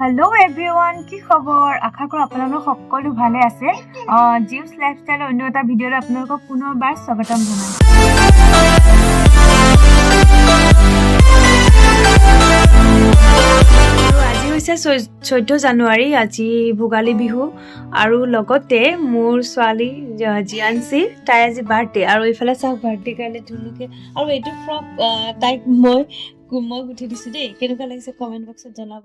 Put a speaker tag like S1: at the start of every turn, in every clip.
S1: Hello everyone কি খবৰ আশা কৰো আপোনালোক সকলো ভালে আছে জিউস লাইফষ্টাইলৰ অন্য এটা ভিডিঅ'ত আপোনালোকক পুনৰবাৰ স্বাগতম জনাইছো আজি হৈছে 14 জানুৱাৰী আজি ভোগালী বিহু আৰু লগতে মোৰ ছোৱালী জিয়ানসি তাই আজি বাৰ্থডে আৰু ইফালে চাওক বাৰ্থডে কাৰণে ধুনুকে আৰু এইটো ফ্ৰক তাইক মই গুঠি দিছো দেই কেনেকুৱা লাগিছে কমেন্ট বক্সত জনাব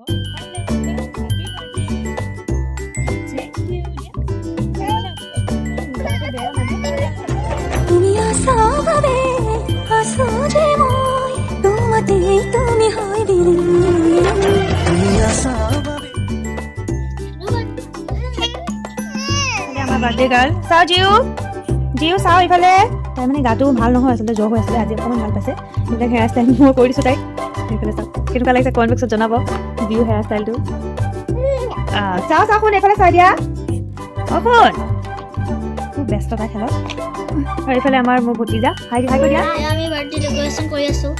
S2: তুমি আসাভাবে আসো যে মই তোমাতেই তুমি হয় দিলি তুমি আসাভাবে
S1: আমাৰ বাৰ্থডে গাৰ্ল চাও জিউ চাও ইফালে তাই মানে গাটো ভাল নহয় আচলতে জ্বৰ হৈ আছিলে আজি অকণমান ভাল পাইছে এইবিলাক হেয়াৰ ষ্টাইল মই কৰি দিছোঁ তাইক এইফালে চাওক কেনেকুৱা লাগিছে কমেণ্ট বক্সত জনাব জিউ হেয়াৰ ষ্টাইলটো চাও শুন এইফালে চাই দিয়া শুন খুব ব্যস্ত তাই খেলত আৰু এইফালে আমাৰ মোৰ ভতিজা হাই কৰি দিয়া
S2: আমি বাৰ্থডে ডেকোৰেশ্যন কৰি আছো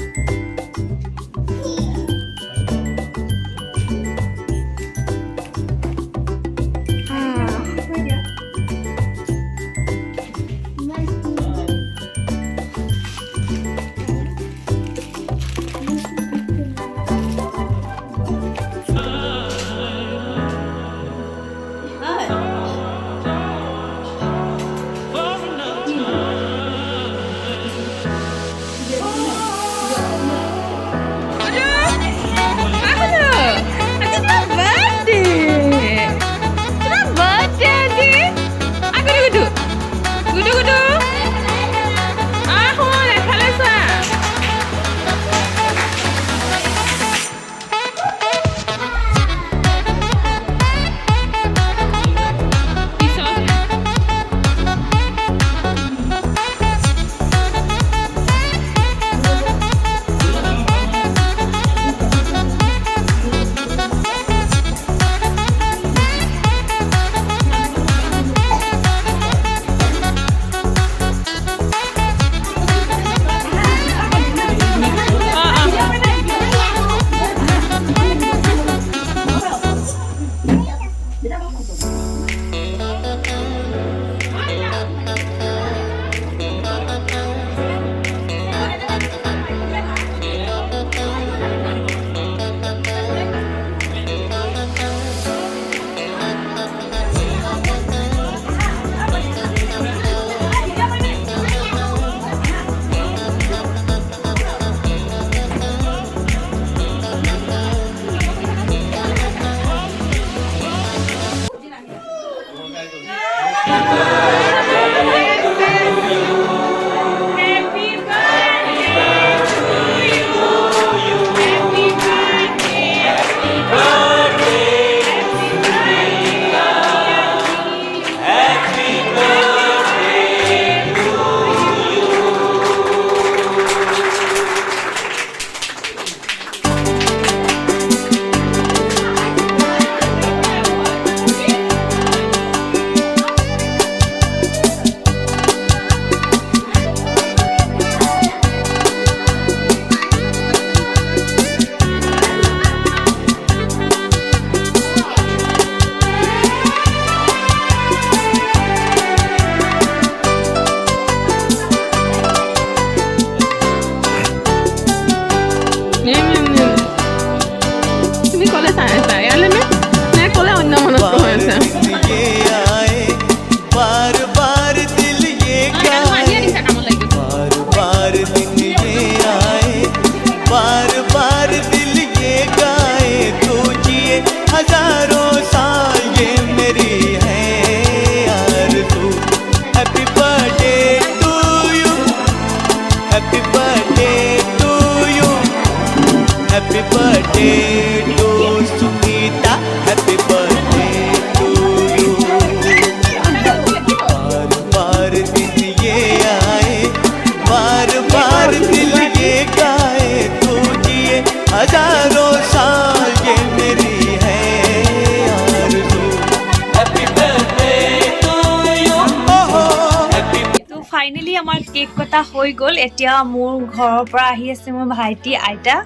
S1: ফাইনেলি আমাৰ কেক কটা হৈ গ'ল এতিয়া মোৰ ঘৰৰ পৰা আহি আছে মোৰ ভাইটি আইতা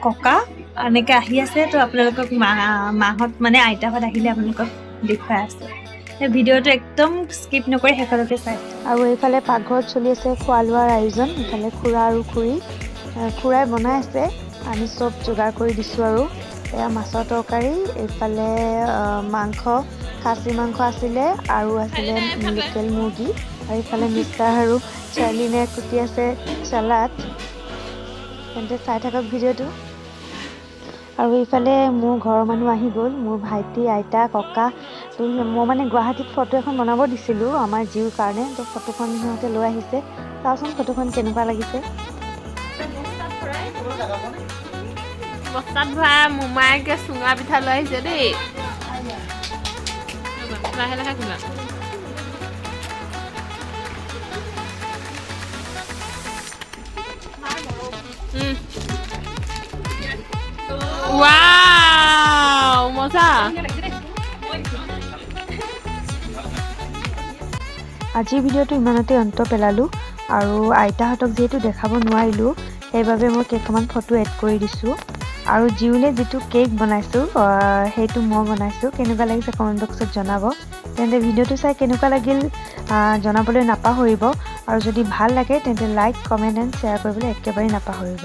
S1: ককা এনেকৈ আহি আছে। তো আপোনালোকক মাহঁত মানে আইতাহঁত আহিলে আপোনালোকক দেখুৱাই আছে। সেই ভিডিঅ'টো একদম স্কিপ নকৰি শেষলৈকে চাই। আৰু এইফালে পাকঘৰত চলি আছে খোৱা লোৱাৰ আয়োজন। ইফালে খুৰা আৰু খুৰাই বনাই আছে। আমি চব যোগাৰ কৰি দিছোঁ। আৰু এয়া মাছৰ তৰকাৰী, এইফালে মাংস, খাচী মাংস আছিলে, আৰু আছিলে লোকেল মুৰ্গী, আৰু এইফালে মিষ্টাৰ আৰু চাৰ্লিনে কুটি আছে চালাড। তেন্তে চাই থাকক ভিডিঅ'টো। আৰু এইফালে মোৰ ঘৰৰ মানুহ আহি গ'ল, মোৰ ভাইটি, আইতা, ককা। তো মই মানে গুৱাহাটীত ফটো এখন বনাব দিছিলোঁ আমাৰ জীউৰ কাৰণে। তো ফটোখন সিহঁতে লৈ আহিছে। চাওচোন ফটোখন কেনেকুৱা লাগিছে।
S3: বস্তাত ভৰাই মোমায়েকে চুঙা পিঠা লৈ আহিছে দেই। লাহে লাহে খোলা। ৱাও মজা।
S1: আজিৰ ভিডিঅ'টো ইমানতে অন্ত পেলালোঁ। আৰু আইতাহঁতক যিহেতু দেখাব নোৱাৰিলোঁ, সেইবাবে মই কেইটামান ফটো এড কৰি দিছোঁ। আৰু জিউলে যিটো কেক বনাইছোঁ সেইটো মই বনাইছোঁ। কেনেকুৱা লাগিছে কমেণ্ট বক্সত জনাব। তেন্তে ভিডিঅ'টো চাই কেনেকুৱা লাগিল জনাবলৈ নাপাহৰিব। আৰু যদি ভাল লাগে তেন্তে লাইক, কমেণ্ট এণ্ড শ্বেয়াৰ কৰিবলৈ একেবাৰে নাপাহৰিব।